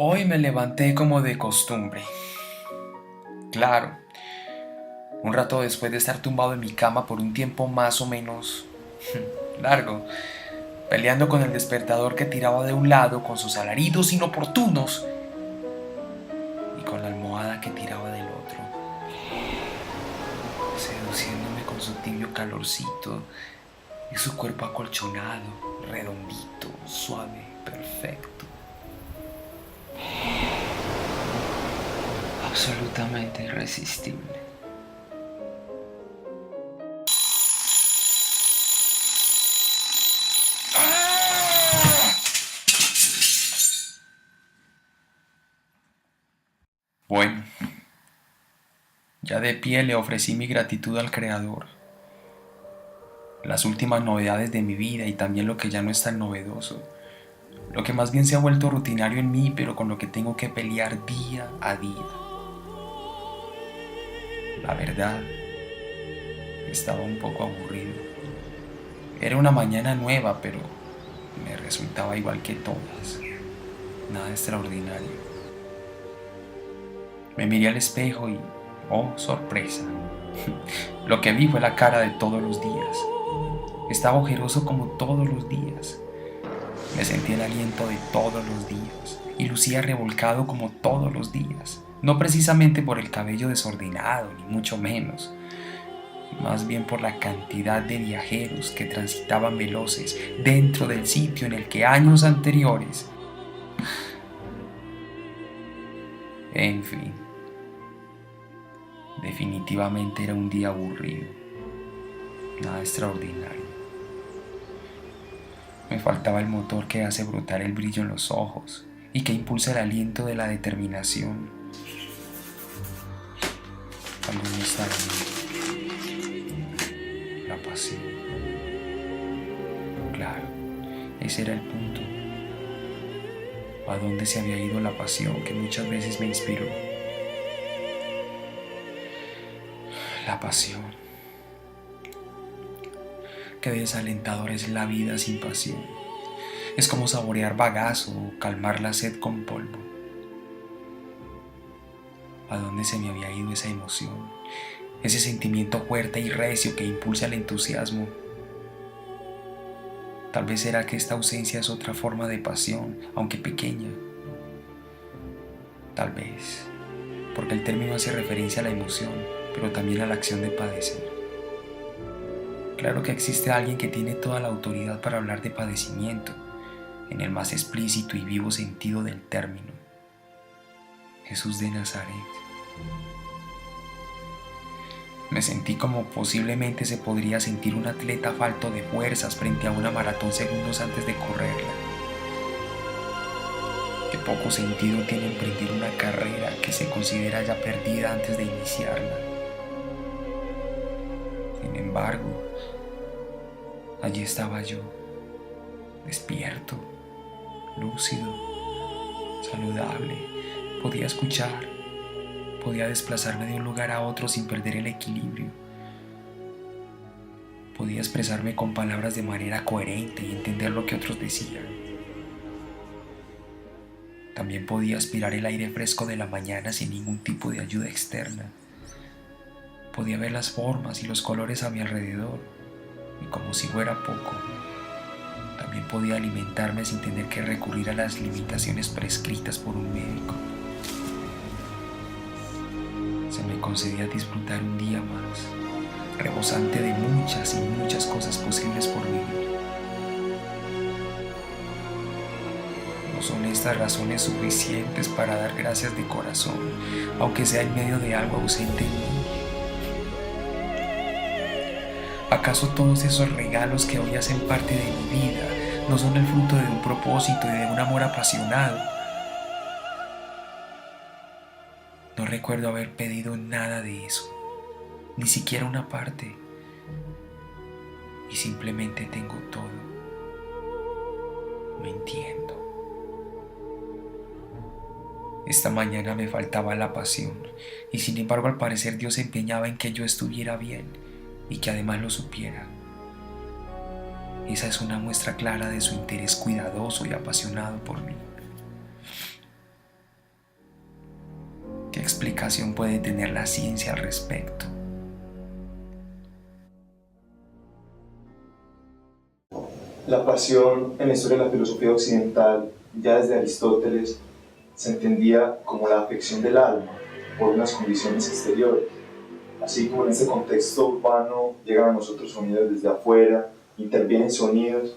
Hoy me levanté como de costumbre. Claro, un rato después de estar tumbado en mi cama por un tiempo más o menos largo, peleando con el despertador que tiraba de un lado con sus alaridos inoportunos y con la almohada que tiraba del otro, seduciéndome con su tibio calorcito y su cuerpo acolchonado, redondito, suave, perfecto. Absolutamente irresistible. Bueno, ya de pie le ofrecí mi gratitud al Creador, las últimas novedades de mi vida y también lo que ya no es tan novedoso, lo que más bien se ha vuelto rutinario en mí, pero con lo que tengo que pelear día a día. La verdad, estaba un poco aburrido. Era una mañana nueva, pero me resultaba igual que todas, nada extraordinario. Me miré al espejo y, oh, sorpresa, lo que vi fue la cara de todos los días. Estaba ojeroso como todos los días. Me sentí el aliento de todos los días y lucía revolcado como todos los días. No precisamente por el cabello desordenado, ni mucho menos, más bien por la cantidad de viajeros que transitaban veloces dentro del sitio en el que años anteriores. En fin, definitivamente era un día aburrido, nada extraordinario. Me faltaba el motor que hace brotar el brillo en los ojos y que impulsa el aliento de la determinación. Cuando no está la pasión. Claro, ese era el punto. ¿A dónde se había ido la pasión que muchas veces me inspiró? La pasión. Qué desalentador es la vida sin pasión. Es como saborear bagazo o calmar la sed con polvo. ¿A dónde se me había ido esa emoción? Ese sentimiento fuerte y recio que impulsa el entusiasmo. Tal vez será que esta ausencia es otra forma de pasión, aunque pequeña. Tal vez, porque el término hace referencia a la emoción, pero también a la acción de padecer. Claro que existe alguien que tiene toda la autoridad para hablar de padecimiento, en el más explícito y vivo sentido del término. Jesús de Nazaret. Me sentí como posiblemente se podría sentir un atleta falto de fuerzas frente a una maratón segundos antes de correrla. Qué poco sentido tiene emprender una carrera que se considera ya perdida antes de iniciarla. Sin embargo, allí estaba yo, despierto, lúcido, saludable, podía escuchar, podía desplazarme de un lugar a otro sin perder el equilibrio. Podía expresarme con palabras de manera coherente y entender lo que otros decían. También podía aspirar el aire fresco de la mañana sin ningún tipo de ayuda externa. Podía ver las formas y los colores a mi alrededor, y como si fuera poco, también podía alimentarme sin tener que recurrir a las limitaciones prescritas por un médico. Se me concedía disfrutar un día más, rebosante de muchas y muchas cosas posibles por vivir. No son estas razones suficientes para dar gracias de corazón, aunque sea en medio de algo ausente en mí. ¿Acaso todos esos regalos que hoy hacen parte de mi vida no son el fruto de un propósito y de un amor apasionado? No recuerdo haber pedido nada de eso, ni siquiera una parte, y simplemente tengo todo. No entiendo. Esta mañana me faltaba la pasión, y sin embargo al parecer Dios se empeñaba en que yo estuviera bien y que además lo supiera. Esa es una muestra clara de su interés cuidadoso y apasionado por mí. explicación puede tener la ciencia al respecto. La pasión en la historia de la filosofía occidental, ya desde Aristóteles, se entendía como la afección del alma por unas condiciones exteriores. Así como en este contexto urbano llegan a nosotros sonidos desde afuera, intervienen sonidos,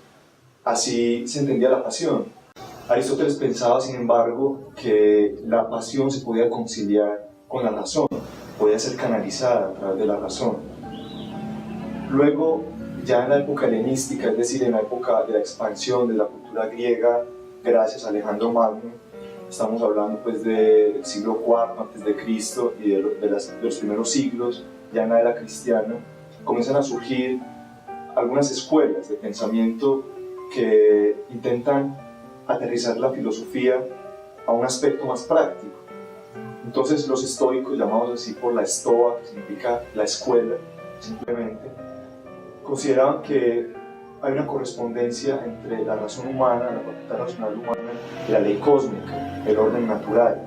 así se entendía la pasión. Aristóteles pensaba, sin embargo, que la pasión se podía conciliar con la razón, podía ser canalizada a través de la razón. Luego, ya en la época helenística, es decir, en la época de la expansión de la cultura griega, gracias a Alejandro Magno, estamos hablando pues del siglo IV antes de Cristo y de los primeros siglos, ya en la era cristiana, comienzan a surgir algunas escuelas de pensamiento que intentan aterrizar la filosofía a un aspecto más práctico. Entonces los estoicos, llamados así por la estoa, que significa la escuela, simplemente, consideraban que hay una correspondencia entre la razón humana, la facultad racional humana y la ley cósmica, el orden natural.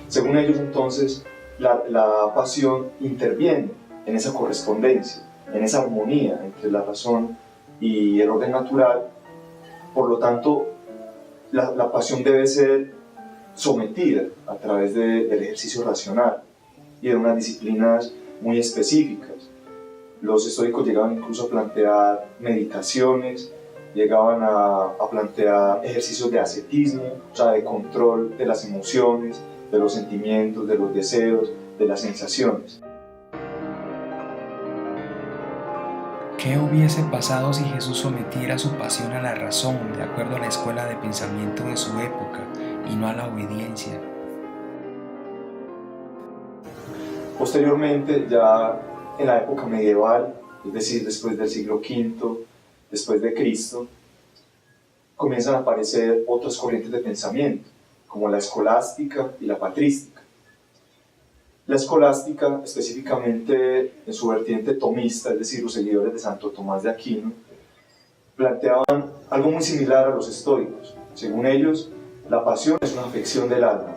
Según ellos, entonces, la pasión interviene en esa correspondencia, en esa armonía entre la razón y el orden natural. Por lo tanto, la pasión debe ser sometida a través del ejercicio racional y de unas disciplinas muy específicas. Los estoicos llegaban incluso a plantear meditaciones, llegaban a plantear ejercicios de ascetismo, o sea, de control de las emociones, de los sentimientos, de los deseos, de las sensaciones. ¿Qué hubiese pasado si Jesús sometiera su pasión a la razón, de acuerdo a la escuela de pensamiento de su época, y no a la obediencia? Posteriormente, ya en la época medieval, es decir, después del siglo V, después de Cristo, comienzan a aparecer otras corrientes de pensamiento, como la escolástica y la patrística. La escolástica, específicamente en su vertiente tomista, es decir, los seguidores de Santo Tomás de Aquino, planteaban algo muy similar a los estoicos. Según ellos, la pasión es una afección del alma,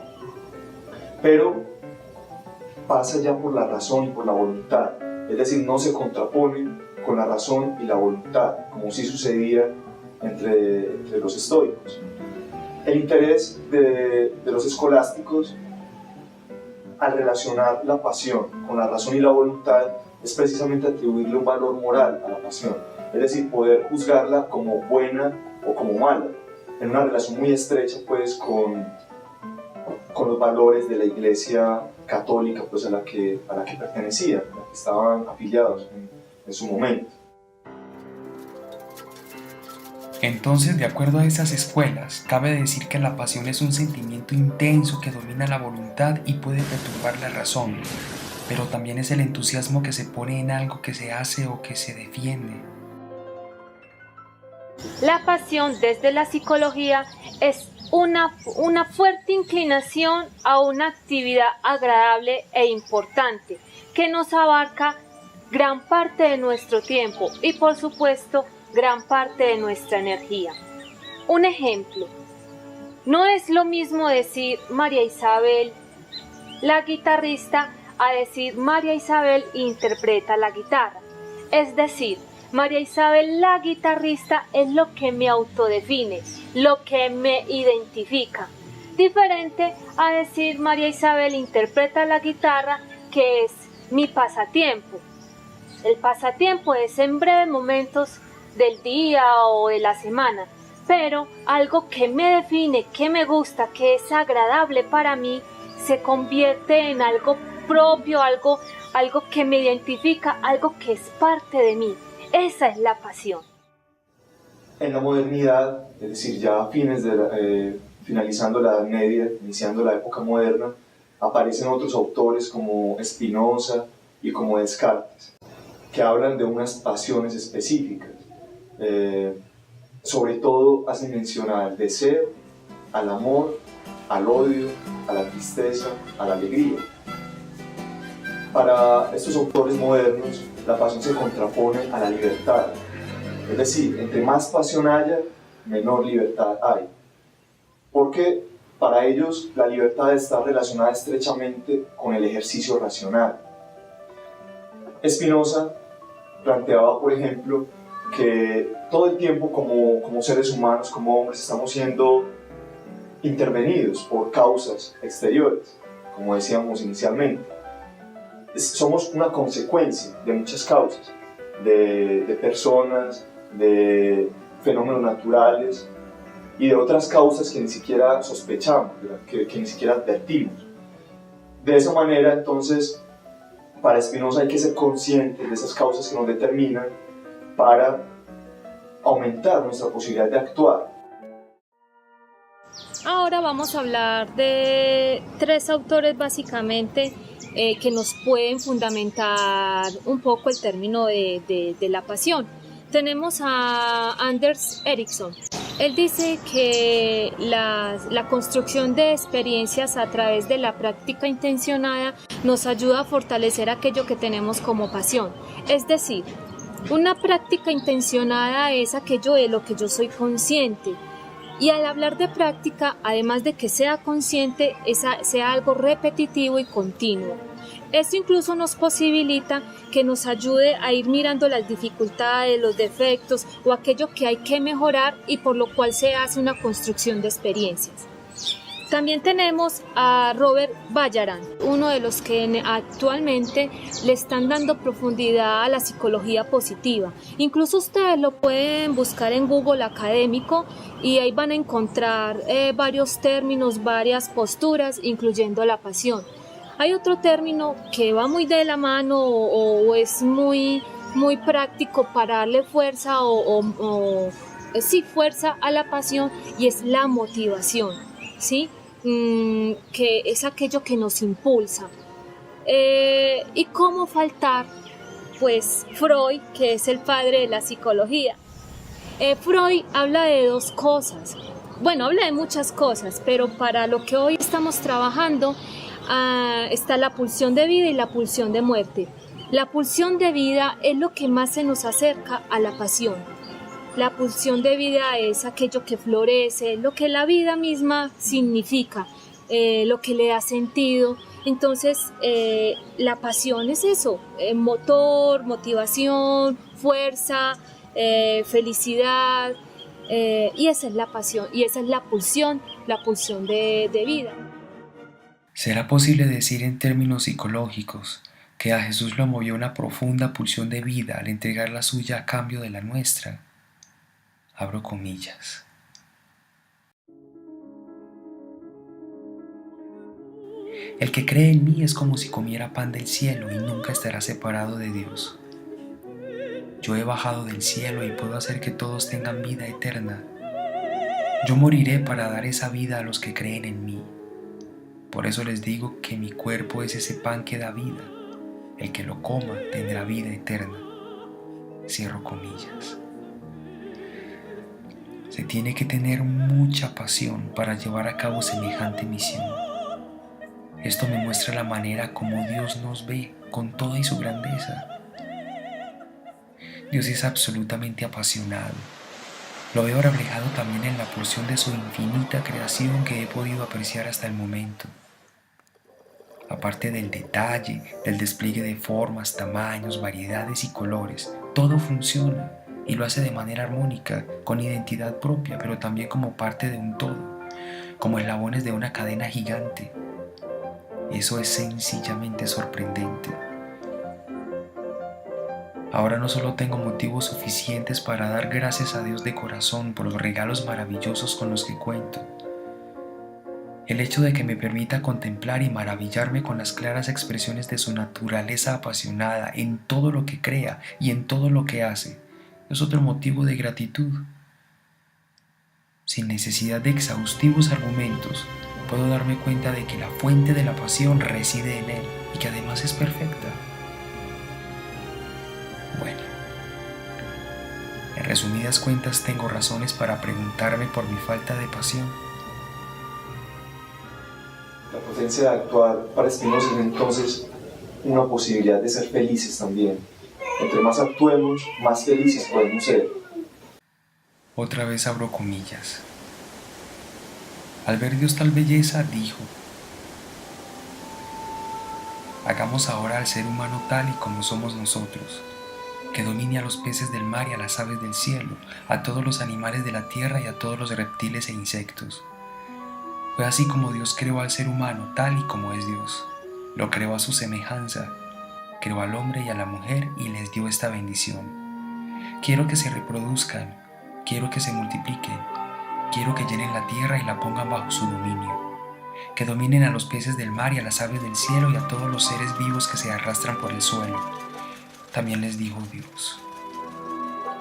pero pasa ya por la razón y por la voluntad, es decir, no se contraponen con la razón y la voluntad, como sí sucedía entre los estoicos. El interés de los escolásticos al relacionar la pasión con la razón y la voluntad es precisamente atribuirle un valor moral a la pasión, es decir, poder juzgarla como buena o como mala, en una relación muy estrecha pues con los valores de la Iglesia católica pues, a la que pertenecían, a la que estaban afiliados en su momento. Entonces, de acuerdo a esas escuelas, cabe decir que la pasión es un sentimiento intenso que domina la voluntad y puede perturbar la razón, pero también es el entusiasmo que se pone en algo que se hace o que se defiende. La pasión desde la psicología es una fuerte inclinación a una actividad agradable e importante que nos abarca gran parte de nuestro tiempo y por supuesto gran parte de nuestra energía. Un ejemplo, no es lo mismo decir María Isabel, la guitarrista, a decir María Isabel interpreta la guitarra. Es decir, María Isabel, la guitarrista, es lo que me autodefine, lo que me identifica. Diferente a decir María Isabel interpreta la guitarra, que es mi pasatiempo. El pasatiempo es en breves momentos del día o de la semana, pero algo que me define, que me gusta, que es agradable para mí, se convierte en algo propio, algo que me identifica, algo que es parte de mí. Esa es la pasión. En la modernidad, es decir, ya a fines finalizando la Edad Media, iniciando la época moderna, aparecen otros autores como Spinoza y como Descartes, que hablan de unas pasiones específicas. Sobre todo hacen mención al deseo, al amor, al odio, a la tristeza, a la alegría. Para estos autores modernos, la pasión se contrapone a la libertad. Es decir, entre más pasión haya, menor libertad hay. Porque Para ellos, la libertad está relacionada estrechamente con el ejercicio racional. Spinoza planteaba, por ejemplo, que todo el tiempo como seres humanos, como hombres, estamos siendo intervenidos por causas exteriores, como decíamos inicialmente. Somos una consecuencia de muchas causas, de personas, de fenómenos naturales y de otras causas que ni siquiera sospechamos, que ni siquiera advertimos. De esa manera, entonces, para Spinoza hay que ser conscientes de esas causas que nos determinan para aumentar nuestra posibilidad de actuar. Ahora vamos a hablar de tres autores básicamente que nos pueden fundamentar un poco el término de la pasión. Tenemos a Anders Ericsson. Él dice que la construcción de experiencias a través de la práctica intencionada nos ayuda a fortalecer aquello que tenemos como pasión. Es decir, una práctica intencionada es aquello de lo que yo soy consciente. Y al hablar de práctica, además de que sea consciente, sea algo repetitivo y continuo. Esto incluso nos posibilita que nos ayude a ir mirando las dificultades, los defectos o aquello que hay que mejorar y por lo cual se hace una construcción de experiencias. También tenemos a Robert Ballarat, uno de los que actualmente le están dando profundidad a la psicología positiva. Incluso ustedes lo pueden buscar en Google académico y ahí van a encontrar varios términos, varias posturas, incluyendo la pasión. Hay otro término que va muy de la mano o es muy práctico para darle fuerza fuerza a la pasión y es la motivación, ¿sí? Que es aquello que nos impulsa. ¿Y cómo faltar? Pues Freud, que es el padre de la psicología. Freud habla de dos cosas. Bueno, habla de muchas cosas, pero para lo que hoy estamos trabajando está la pulsión de vida y la pulsión de muerte. La pulsión de vida es lo que más se nos acerca a la pasión. La pulsión de vida es aquello que florece, lo que la vida misma significa, lo que le da sentido. Entonces, la pasión es eso, motor, motivación, fuerza, felicidad, y esa es la pasión, y esa es la pulsión de vida. ¿Será posible decir en términos psicológicos que a Jesús lo movió una profunda pulsión de vida al entregar la suya a cambio de la nuestra? Abro comillas. El que cree en mí es como si comiera pan del cielo y nunca estará separado de Dios. Yo he bajado del cielo y puedo hacer que todos tengan vida eterna. Yo moriré para dar esa vida a los que creen en mí. Por eso les digo que mi cuerpo es ese pan que da vida. El que lo coma tendrá vida eterna. Cierro comillas. Se tiene que tener mucha pasión para llevar a cabo semejante misión. Esto me muestra la manera como Dios nos ve con toda y su grandeza. Dios es absolutamente apasionado. Lo veo reflejado también en la porción de su infinita creación que he podido apreciar hasta el momento. Aparte del detalle, del despliegue de formas, tamaños, variedades y colores, todo funciona y lo hace de manera armónica, con identidad propia, pero también como parte de un todo, como eslabones de una cadena gigante. Eso es sencillamente sorprendente. Ahora no solo tengo motivos suficientes para dar gracias a Dios de corazón por los regalos maravillosos con los que cuento. El hecho de que me permita contemplar y maravillarme con las claras expresiones de su naturaleza apasionada en todo lo que crea y en todo lo que hace, es otro motivo de gratitud. Sin necesidad de exhaustivos argumentos, puedo darme cuenta de que la fuente de la pasión reside en él y que además es perfecta. Bueno, en resumidas cuentas tengo razones para preguntarme por mi falta de pasión. La potencia de actuar para Spinoza es entonces una posibilidad de ser felices también. Entre más actuemos, más felices podemos ser. Otra vez abro comillas. Al ver Dios tal belleza, dijo: hagamos ahora al ser humano tal y como somos nosotros, que domine a los peces del mar y a las aves del cielo, a todos los animales de la tierra y a todos los reptiles e insectos. Fue así como Dios creó al ser humano tal y como es Dios. Lo creó a su semejanza, creó al hombre y a la mujer y les dio esta bendición. Quiero que se reproduzcan, quiero que se multipliquen, quiero que llenen la tierra y la pongan bajo su dominio, que dominen a los peces del mar y a las aves del cielo y a todos los seres vivos que se arrastran por el suelo. También les dijo Dios: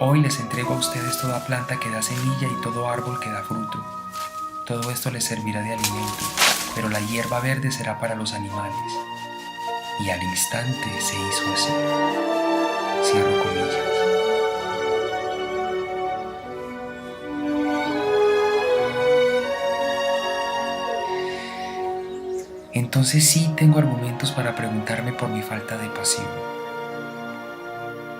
hoy les entrego a ustedes toda planta que da semilla y todo árbol que da fruto. Todo esto les servirá de alimento, pero la hierba verde será para los animales. Y al instante se hizo así. Cierro comillas. Entonces sí tengo argumentos para preguntarme por mi falta de pasión.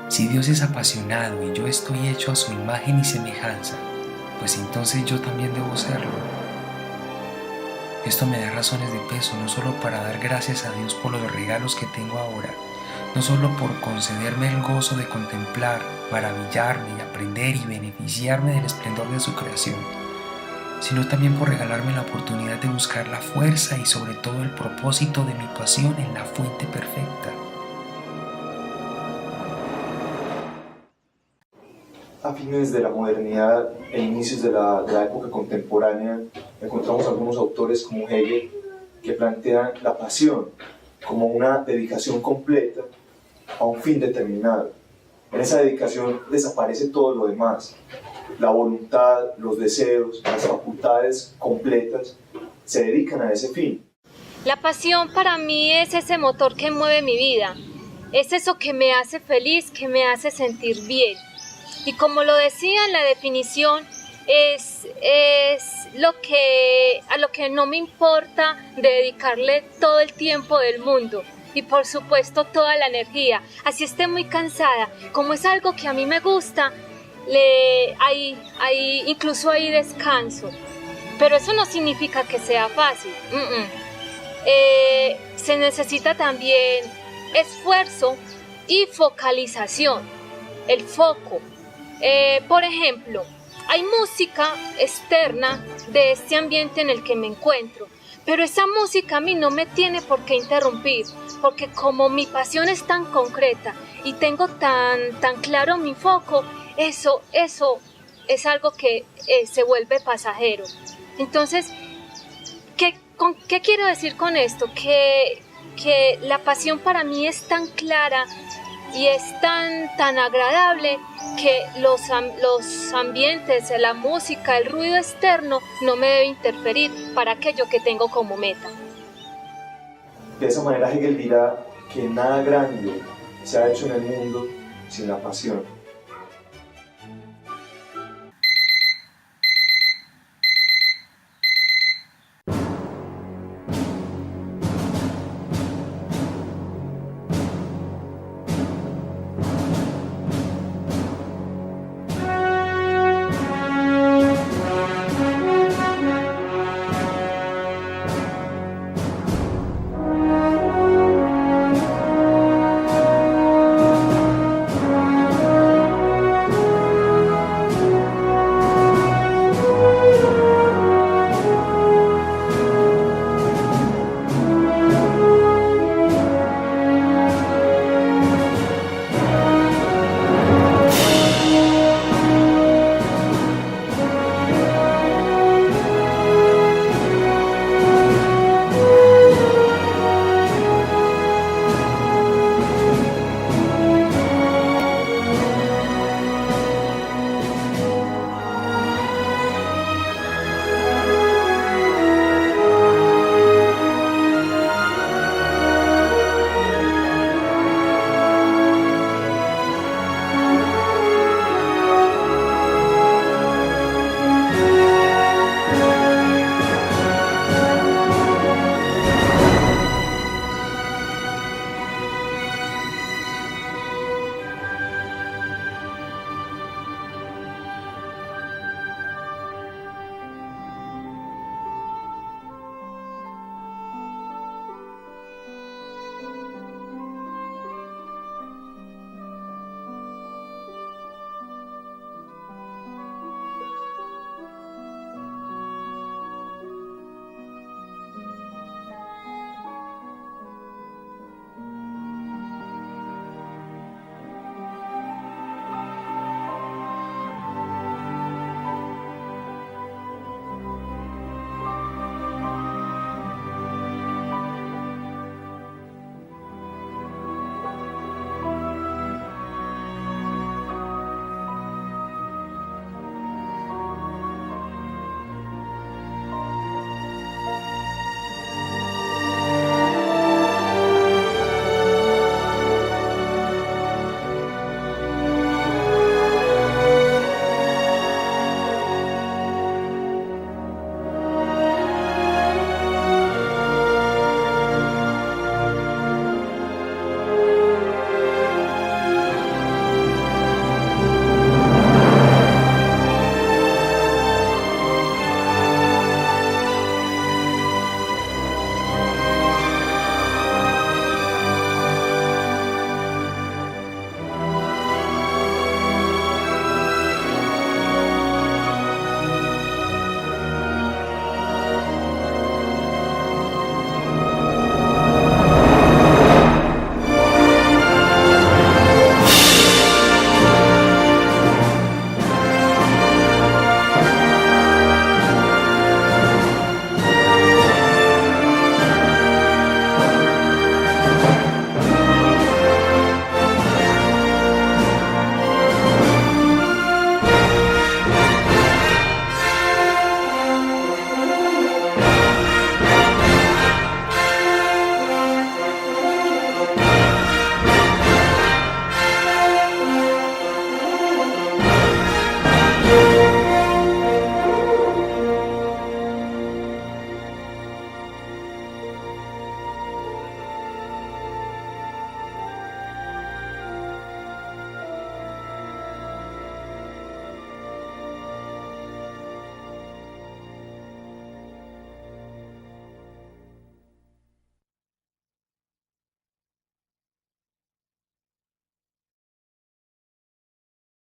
Si Dios es apasionado y yo estoy hecho a su imagen y semejanza, pues entonces yo también debo serlo. Esto me da razones de peso, no solo para dar gracias a Dios por los regalos que tengo ahora, no solo por concederme el gozo de contemplar, maravillarme y aprender y beneficiarme del esplendor de su creación, sino también por regalarme la oportunidad de buscar la fuerza y sobre todo el propósito de mi pasión en la fuente perfecta. A fines de la modernidad e inicios de la época contemporánea, encontramos algunos autores como Hegel que plantean la pasión como una dedicación completa a un fin determinado. En esa dedicación desaparece todo lo demás. La voluntad, los deseos, las facultades completas se dedican a ese fin. La pasión para mí es ese motor que mueve mi vida. Es eso que me hace feliz, que me hace sentir bien. Y como lo decía en la definición, es a lo que no me importa dedicarle todo el tiempo del mundo y por supuesto toda la energía, así esté muy cansada, como es algo que a mí me gusta, incluso ahí descanso, pero eso no significa que sea fácil. Se necesita también esfuerzo y focalización, el foco. Por ejemplo, hay música externa de este ambiente en el que me encuentro, pero esa música a mí no me tiene por qué interrumpir, porque como mi pasión es tan concreta y tengo tan claro mi foco, eso es algo que se vuelve pasajero. Entonces, ¿qué quiero decir con esto? Que la pasión para mí es tan clara y es tan agradable que los ambientes, la música, el ruido externo no me debe interferir para aquello que tengo como meta. De esa manera Hegel dirá que nada grande se ha hecho en el mundo sin la pasión.